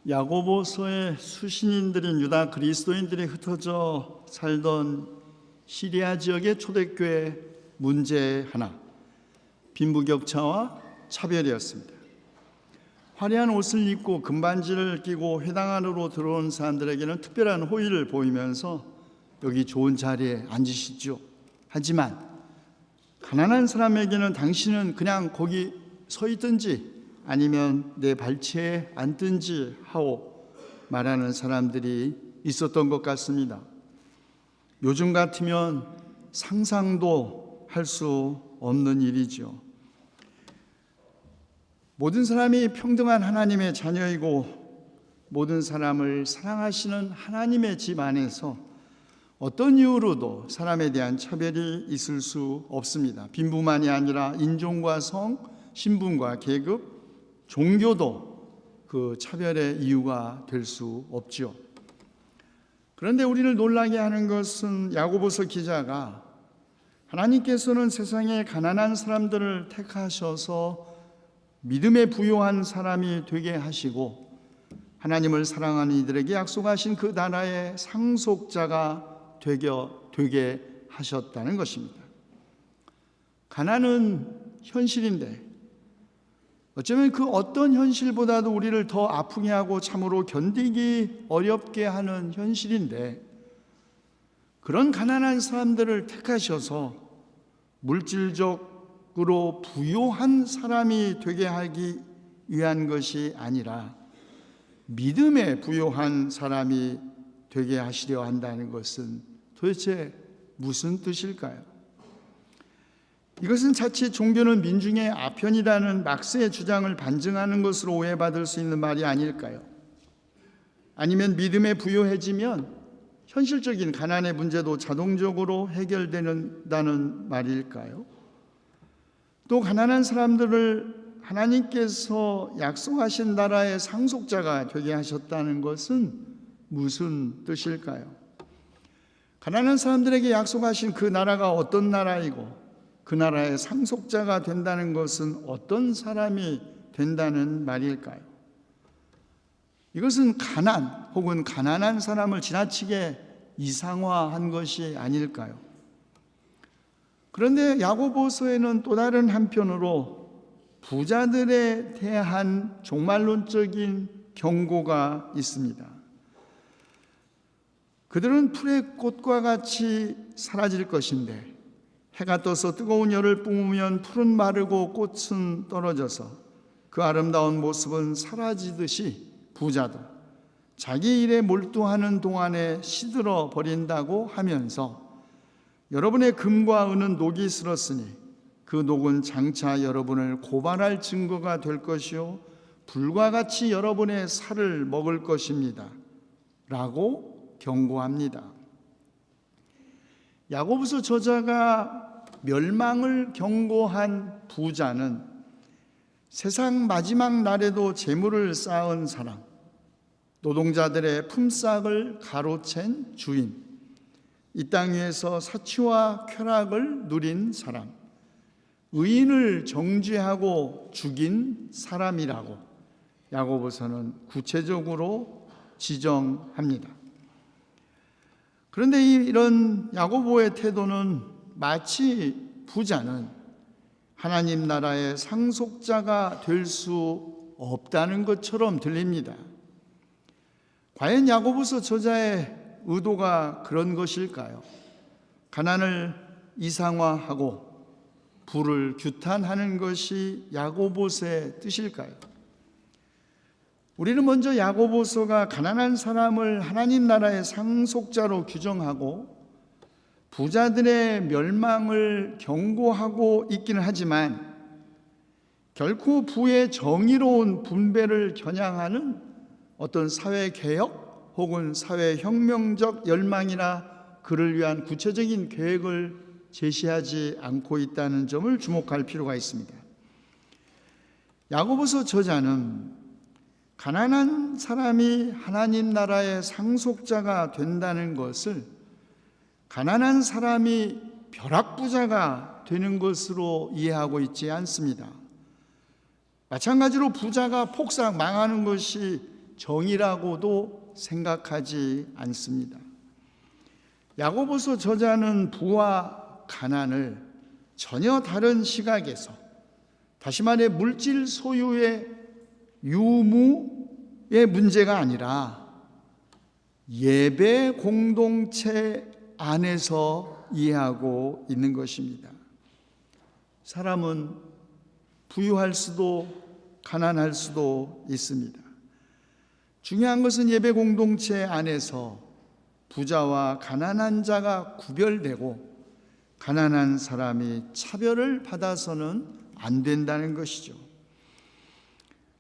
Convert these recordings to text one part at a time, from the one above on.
야고보서의 수신인들인 유다 그리스도인들이 흩어져 살던 시리아 지역의 초대교회 문제 하나, 빈부격차와 차별이었습니다. 화려한 옷을 입고 금반지를 끼고 회당 안으로 들어온 사람들에게는 특별한 호의를 보이면서 여기 좋은 자리에 앉으시죠. 하지만 가난한 사람에게는 당신은 그냥 거기 서 있든지 아니면 내 발치에 앉든지 하고 말하는 사람들이 있었던 것 같습니다. 요즘 같으면 상상도 할 수 없는 일이죠. 모든 사람이 평등한 하나님의 자녀이고 모든 사람을 사랑하시는 하나님의 집 안에서 어떤 이유로도 사람에 대한 차별이 있을 수 없습니다. 빈부만이 아니라 인종과 성, 신분과 계급, 종교도 그 차별의 이유가 될 수 없죠. 그런데 우리를 놀라게 하는 것은 야고보서 기자가 하나님께서는 세상의 가난한 사람들을 택하셔서 믿음에 부요한 사람이 되게 하시고 하나님을 사랑하는 이들에게 약속하신 그 나라의 상속자가 되게 하셨다는 것입니다. 가난은 현실인데 어쩌면 그 어떤 현실보다도 우리를 더 아프게 하고 참으로 견디기 어렵게 하는 현실인데 그런 가난한 사람들을 택하셔서 물질적으로 부요한 사람이 되게 하기 위한 것이 아니라 믿음에 부요한 사람이 되게 하시려 한다는 것은 도대체 무슨 뜻일까요? 이것은 자칫 종교는 민중의 아편이라는 막스의 주장을 반증하는 것으로 오해받을 수 있는 말이 아닐까요? 아니면 믿음에 부요해지면 현실적인 가난의 문제도 자동적으로 해결된다는 말일까요? 또 가난한 사람들을 하나님께서 약속하신 나라의 상속자가 되게 하셨다는 것은 무슨 뜻일까요? 가난한 사람들에게 약속하신 그 나라가 어떤 나라이고 그 나라의 상속자가 된다는 것은 어떤 사람이 된다는 말일까요? 이것은 가난 혹은 가난한 사람을 지나치게 이상화한 것이 아닐까요? 그런데 야고보서에는 또 다른 한편으로 부자들에 대한 종말론적인 경고가 있습니다. 그들은 풀의 꽃과 같이 사라질 것인데 해가 떠서 뜨거운 열을 뿜으면 풀은 마르고 꽃은 떨어져서 그 아름다운 모습은 사라지듯이 부자들 자기 일에 몰두하는 동안에 시들어 버린다고 하면서 여러분의 금과 은은 녹이 슬었으니 그 녹은 장차 여러분을 고발할 증거가 될 것이요 불과 같이 여러분의 살을 먹을 것입니다 라고 경고합니다. 야고보서 저자가 멸망을 경고한 부자는 세상 마지막 날에도 재물을 쌓은 사람, 노동자들의 품삯을 가로챈 주인, 이 땅 위에서 사치와 쾌락을 누린 사람, 의인을 정죄하고 죽인 사람이라고 야고보서는 구체적으로 지정합니다. 그런데 이런 야고보의 태도는 마치 부자는 하나님 나라의 상속자가 될 수 없다는 것처럼 들립니다. 과연 야고보서 저자의 의도가 그런 것일까요? 가난을 이상화하고 부를 규탄하는 것이 야고보서의 뜻일까요? 우리는 먼저 야고보서가 가난한 사람을 하나님 나라의 상속자로 규정하고 부자들의 멸망을 경고하고 있기는 하지만 결코 부의 정의로운 분배를 겨냥하는 어떤 사회개혁 혹은 사회혁명적 열망이나 그를 위한 구체적인 계획을 제시하지 않고 있다는 점을 주목할 필요가 있습니다. 야고보서 저자는 가난한 사람이 하나님 나라의 상속자가 된다는 것을 가난한 사람이 벼락부자가 되는 것으로 이해하고 있지 않습니다. 마찬가지로 부자가 폭삭 망하는 것이 정의라고도 생각하지 않습니다. 야고보서 저자는 부와 가난을 전혀 다른 시각에서, 다시 말해 물질 소유의 유무의 문제가 아니라 예배 공동체 안에서 이해하고 있는 것입니다. 사람은 부유할 수도 가난할 수도 있습니다. 중요한 것은 예배 공동체 안에서 부자와 가난한 자가 구별되고 가난한 사람이 차별을 받아서는 안 된다는 것이죠.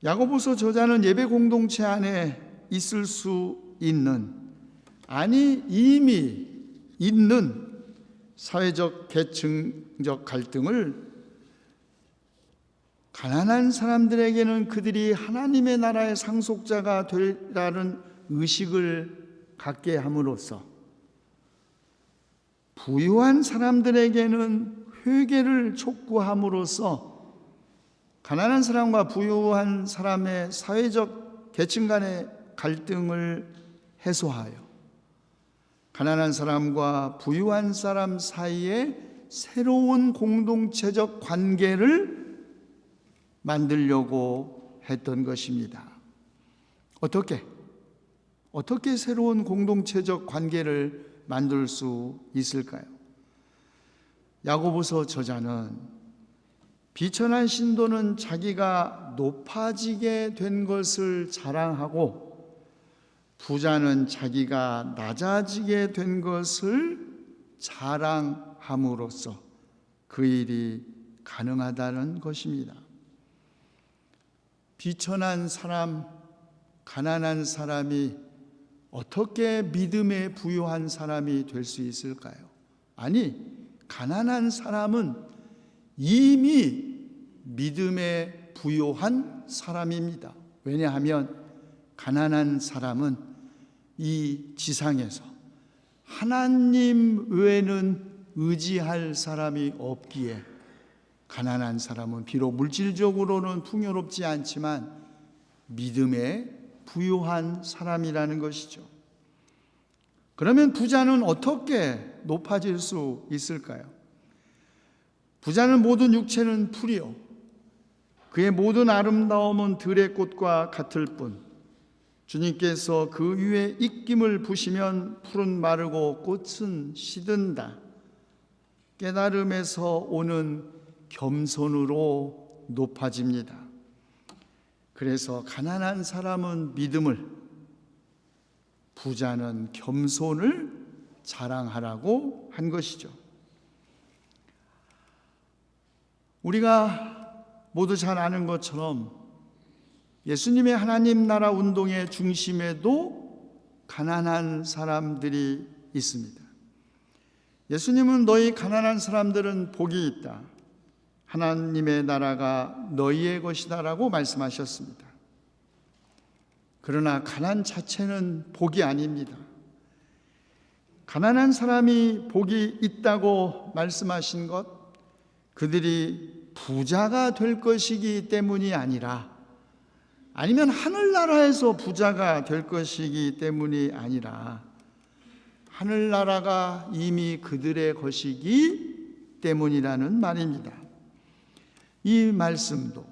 야고보서 저자는 예배 공동체 안에 있을 수 있는, 아니 이미 있는 사회적 계층적 갈등을 가난한 사람들에게는 그들이 하나님의 나라의 상속자가 되라는 의식을 갖게 함으로써, 부유한 사람들에게는 회개를 촉구함으로써 가난한 사람과 부유한 사람의 사회적 계층 간의 갈등을 해소하여 가난한 사람과 부유한 사람 사이에 새로운 공동체적 관계를 만들려고 했던 것입니다. 어떻게 새로운 공동체적 관계를 만들 수 있을까요? 야고보서 저자는 비천한 신도는 자기가 높아지게 된 것을 자랑하고 부자는 자기가 낮아지게 된 것을 자랑함으로써 그 일이 가능하다는 것입니다. 비천한 사람, 가난한 사람이 어떻게 믿음에 부유한 사람이 될 수 있을까요? 아니, 가난한 사람은 이미 믿음에 부유한 사람입니다. 왜냐하면 가난한 사람은 이 지상에서 하나님 외에는 의지할 사람이 없기에, 가난한 사람은 비록 물질적으로는 풍요롭지 않지만 믿음에 부유한 사람이라는 것이죠. 그러면 부자는 어떻게 높아질 수 있을까요? 부자는 모든 육체는 풀이요 그의 모든 아름다움은 들의 꽃과 같을 뿐, 주님께서 그 위에 입김을 부시면 풀은 마르고 꽃은 시든다. 깨달음에서 오는 겸손으로 높아집니다. 그래서 가난한 사람은 믿음을, 부자는 겸손을 자랑하라고 한 것이죠. 우리가 모두 잘 아는 것처럼 예수님의 하나님 나라 운동의 중심에도 가난한 사람들이 있습니다. 예수님은 너희 가난한 사람들은 복이 있다. 하나님의 나라가 너희의 것이다라고 말씀하셨습니다. 그러나 가난 자체는 복이 아닙니다. 가난한 사람이 복이 있다고 말씀하신 것, 그들이 부자가 될 것이기 때문이 아니라, 아니면 하늘나라에서 부자가 될 것이기 때문이 아니라, 하늘나라가 이미 그들의 것이기 때문이라는 말입니다. 이 말씀도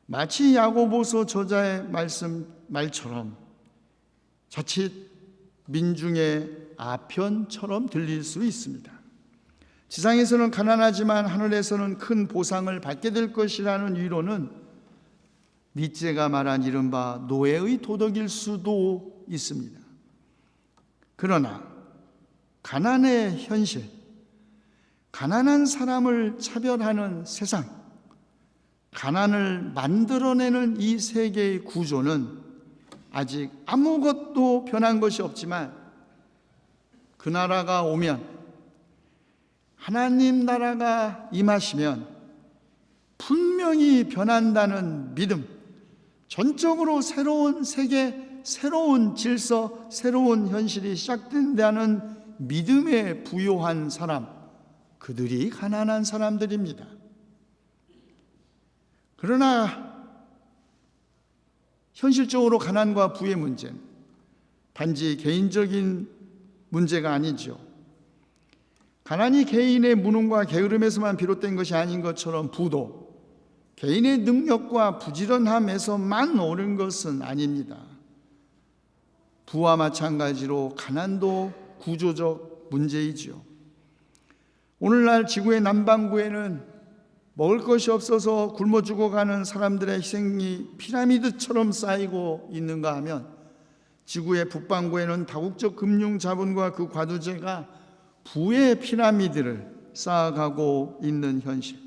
마치 야고보서 저자의 말처럼 자칫 민중의 아편처럼 들릴 수 있습니다. 지상에서는 가난하지만 하늘에서는 큰 보상을 받게 될 것이라는 위로는 니체가 말한 이른바 노예의 도덕일 수도 있습니다. 그러나 가난의 현실, 가난한 사람을 차별하는 세상, 가난을 만들어내는 이 세계의 구조는 아직 아무것도 변한 것이 없지만, 그 나라가 오면, 하나님 나라가 임하시면 분명히 변한다는 믿음, 전적으로 새로운 세계, 새로운 질서, 새로운 현실이 시작된다는 믿음에 부요한 사람, 그들이 가난한 사람들입니다. 그러나 현실적으로 가난과 부의 문제는 단지 개인적인 문제가 아니죠. 가난이 개인의 무능과 게으름에서만 비롯된 것이 아닌 것처럼 부도 개인의 능력과 부지런함에서만 오는 것은 아닙니다. 부와 마찬가지로 가난도 구조적 문제이지요. 오늘날 지구의 남반구에는 먹을 것이 없어서 굶어 죽어가는 사람들의 희생이 피라미드처럼 쌓이고 있는가 하면, 지구의 북반구에는 다국적 금융 자본과 그 과두제가 부의 피라미드를 쌓아가고 있는 현실.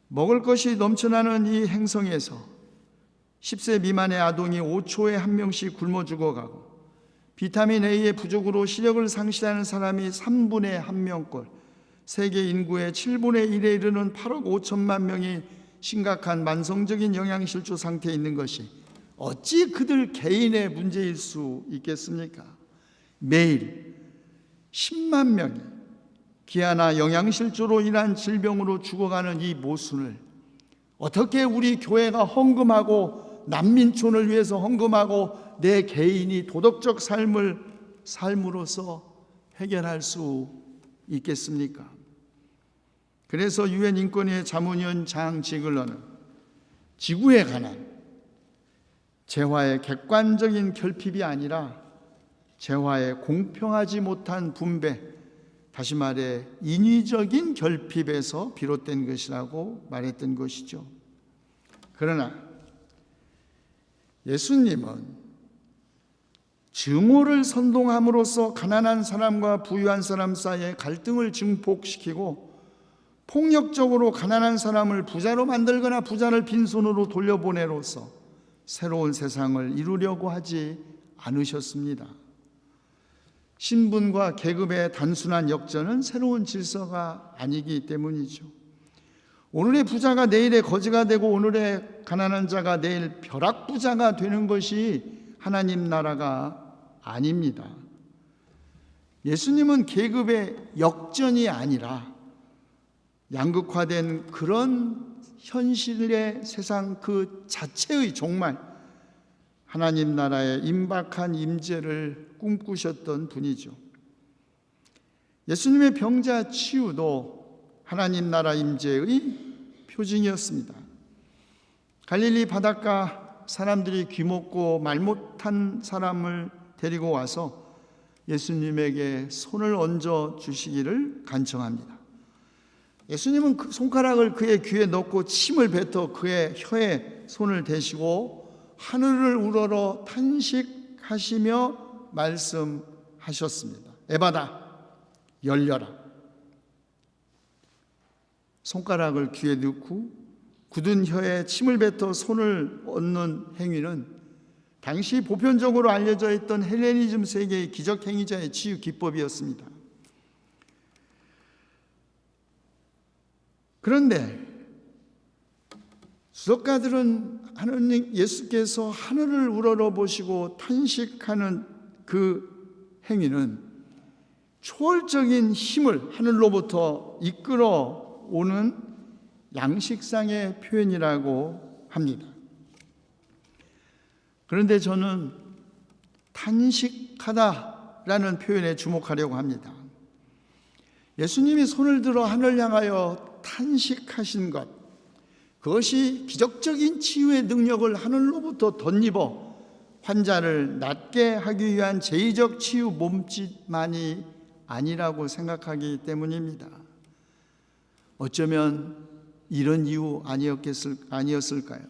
먹을 것이 넘쳐나는 이 행성에서 10세 미만의 아동이 5초에 1명씩 굶어 죽어가고, 비타민 A의 부족으로 시력을 상실하는 사람이 3분의 1명꼴, 세계 인구의 7분의 1에 이르는 8억 5천만 명이 심각한 만성적인 영양실조 상태에 있는 것이 어찌 그들 개인의 문제일 수 있겠습니까? 매일 10만 명이 기아나 영양실조로 인한 질병으로 죽어가는 이 모순을 어떻게 우리 교회가 헌금하고 난민촌을 위해서 헌금하고 내 개인이 도덕적 삶을 삶으로써 해결할 수 있겠습니까? 그래서 유엔 인권위의 자문위원 장 지글러는 지구의 가난, 재화의 객관적인 결핍이 아니라 재화의 공평하지 못한 분배, 다시 말해 인위적인 결핍에서 비롯된 것이라고 말했던 것이죠. 그러나 예수님은 증오를 선동함으로써 가난한 사람과 부유한 사람 사이의 갈등을 증폭시키고, 폭력적으로 가난한 사람을 부자로 만들거나 부자를 빈손으로 돌려보내로써 새로운 세상을 이루려고 하지 않으셨습니다. 신분과 계급의 단순한 역전은 새로운 질서가 아니기 때문이죠. 오늘의 부자가 내일의 거지가 되고 오늘의 가난한 자가 내일 벼락부자가 되는 것이 하나님 나라가 아닙니다. 예수님은 계급의 역전이 아니라 양극화된 그런 현실의 세상 그 자체의 정말 하나님 나라의 임박한 임재를 꿈꾸셨던 분이죠. 예수님의 병자 치유도 하나님 나라 임재의 표징이었습니다. 갈릴리 바닷가 사람들이 귀먹고 말 못한 사람을 데리고 와서 예수님에게 손을 얹어 주시기를 간청합니다. 예수님은 그 손가락을 그의 귀에 넣고 침을 뱉어 그의 혀에 손을 대시고 하늘을 우러러 탄식하시며 말씀하셨습니다. 에바다, 열려라. 손가락을 귀에 넣고 굳은 혀에 침을 뱉어 손을 얹는 행위는 당시 보편적으로 알려져 있던 헬레니즘 세계의 기적 행위자의 치유 기법이었습니다. 그런데 수석가들은 하느님 예수께서 하늘을 우러러 보시고 탄식하는 그 행위는 초월적인 힘을 하늘로부터 이끌어 오는 양식상의 표현이라고 합니다. 그런데 저는 탄식하다라는 표현에 주목하려고 합니다. 예수님이 손을 들어 하늘 향하여 탄식하신 것, 그것이 기적적인 치유의 능력을 하늘로부터 덧입어 환자를 낫게 하기 위한 제의적 치유 몸짓만이 아니라고 생각하기 때문입니다. 어쩌면 이런 이유 아니었을까요?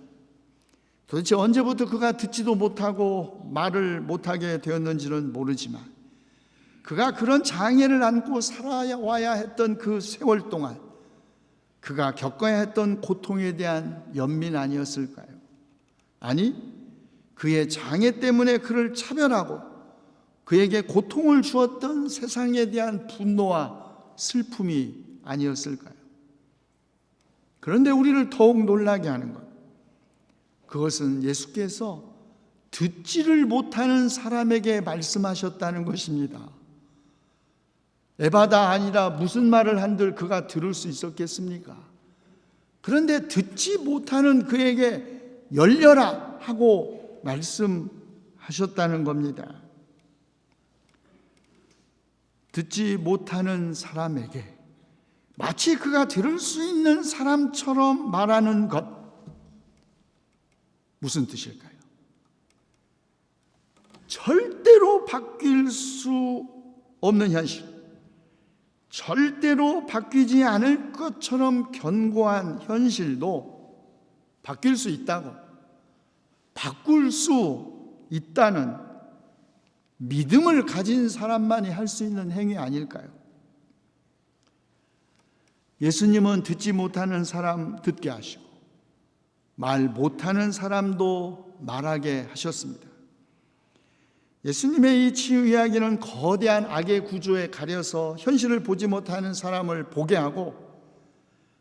도대체 언제부터 그가 듣지도 못하고 말을 못하게 되었는지는 모르지만 그가 그런 장애를 안고 살아와야 했던 그 세월 동안 그가 겪어야 했던 고통에 대한 연민 아니었을까요? 아니, 그의 장애 때문에 그를 차별하고 그에게 고통을 주었던 세상에 대한 분노와 슬픔이 아니었을까요? 그런데 우리를 더욱 놀라게 하는 것, 그것은 예수께서 듣지를 못하는 사람에게 말씀하셨다는 것입니다. 에바다 아니라 무슨 말을 한들 그가 들을 수 있었겠습니까? 그런데 듣지 못하는 그에게 열려라 하고 말씀하셨다는 겁니다. 듣지 못하는 사람에게 마치 그가 들을 수 있는 사람처럼 말하는 것, 무슨 뜻일까요? 절대로 바뀔 수 없는 현실, 절대로 바뀌지 않을 것처럼 견고한 현실도 바뀔 수 있다고, 바꿀 수 있다는 믿음을 가진 사람만이 할 수 있는 행위 아닐까요? 예수님은 듣지 못하는 사람 듣게 하시고 말 못하는 사람도 말하게 하셨습니다. 예수님의 이 치유 이야기는 거대한 악의 구조에 가려서 현실을 보지 못하는 사람을 보게 하고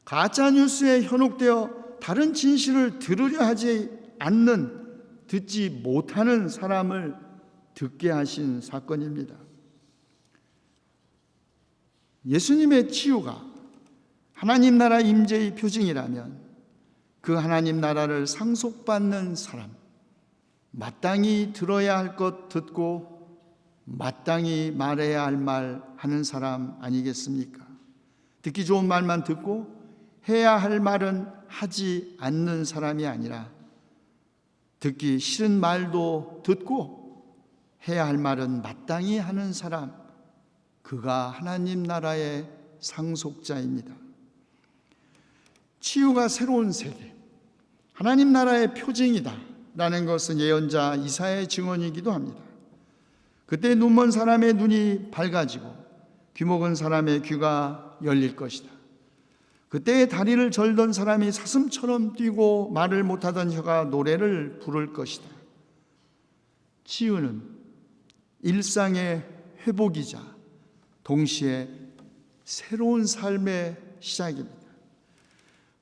가짜 뉴스에 현혹되어 다른 진실을 들으려 하지 않는, 듣지 못하는 사람을 듣게 하신 사건입니다. 예수님의 치유가 하나님 나라 임재의 표징이라면 그 하나님 나라를 상속받는 사람, 마땅히 들어야 할 것 듣고 마땅히 말해야 할 말 하는 사람 아니겠습니까? 듣기 좋은 말만 듣고 해야 할 말은 하지 않는 사람이 아니라 듣기 싫은 말도 듣고 해야 할 말은 마땅히 하는 사람, 그가 하나님 나라의 상속자입니다. 치유가 새로운 세대, 하나님 나라의 표징이다 라는 것은 예언자 이사야의 증언이기도 합니다. 그때 눈먼 사람의 눈이 밝아지고 귀먹은 사람의 귀가 열릴 것이다. 그때 다리를 절던 사람이 사슴처럼 뛰고 말을 못하던 혀가 노래를 부를 것이다. 치유는 일상의 회복이자 동시에 새로운 삶의 시작입니다.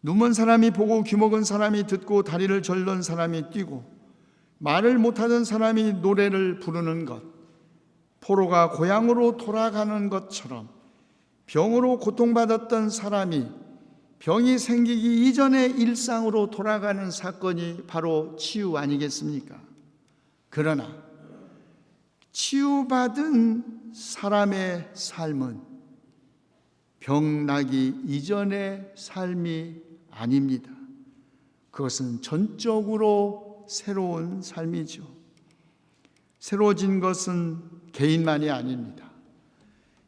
눈먼 사람이 보고 귀먹은 사람이 듣고 다리를 절던 사람이 뛰고 말을 못하던 사람이 노래를 부르는 것, 포로가 고향으로 돌아가는 것처럼 병으로 고통받았던 사람이 병이 생기기 이전의 일상으로 돌아가는 사건이 바로 치유 아니겠습니까? 그러나 치유받은 사람의 삶은 병 나기 이전의 삶이 아닙니다. 그것은 전적으로 새로운 삶이죠. 새로워진 것은 개인만이 아닙니다.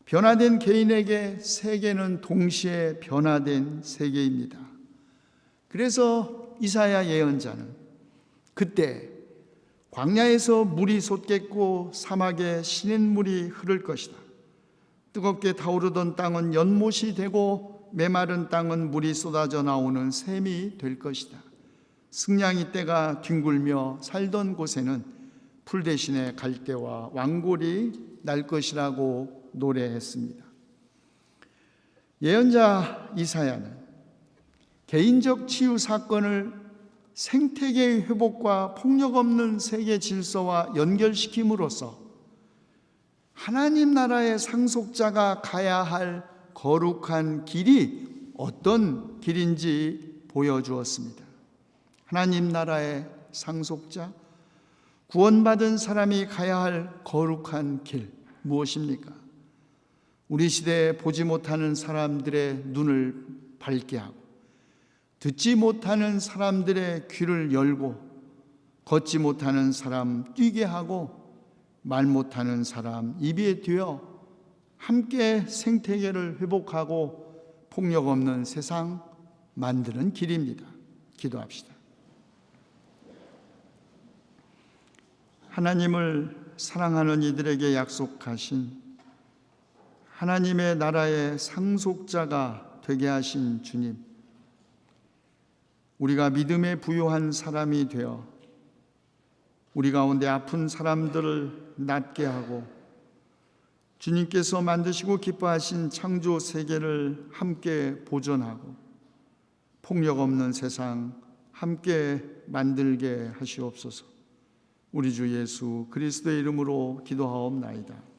변화된 개인에게 세계는 동시에 변화된 세계입니다. 그래서 이사야 예언자는 그때 광야에서 물이 솟겠고 사막에 시냇물이 흐를 것이다. 뜨겁게 타오르던 땅은 연못이 되고 메마른 땅은 물이 쏟아져 나오는 샘이 될 것이다. 승냥이 떼가 뒹굴며 살던 곳에는 풀 대신에 갈대와 왕골이 날 것이라고 노래했습니다. 예언자 이사야는 개인적 치유 사건을 생태계의 회복과 폭력 없는 세계 질서와 연결시킴으로써 하나님 나라의 상속자가 가야 할 거룩한 길이 어떤 길인지 보여주었습니다. 하나님 나라의 상속자, 구원받은 사람이 가야 할 거룩한 길, 무엇입니까? 우리 시대에 보지 못하는 사람들의 눈을 밝게 하고 듣지 못하는 사람들의 귀를 열고 걷지 못하는 사람 뛰게 하고 말 못하는 사람 입에 되어 함께 생태계를 회복하고 폭력 없는 세상 만드는 길입니다. 기도합시다. 하나님을 사랑하는 이들에게 약속하신 하나님의 나라의 상속자가 되게 하신 주님, 우리가 믿음에 부요한 사람이 되어 우리 가운데 아픈 사람들을 낫게 하고 주님께서 만드시고 기뻐하신 창조 세계를 함께 보존하고 폭력 없는 세상 함께 만들게 하시옵소서. 우리 주 예수 그리스도의 이름으로 기도하옵나이다.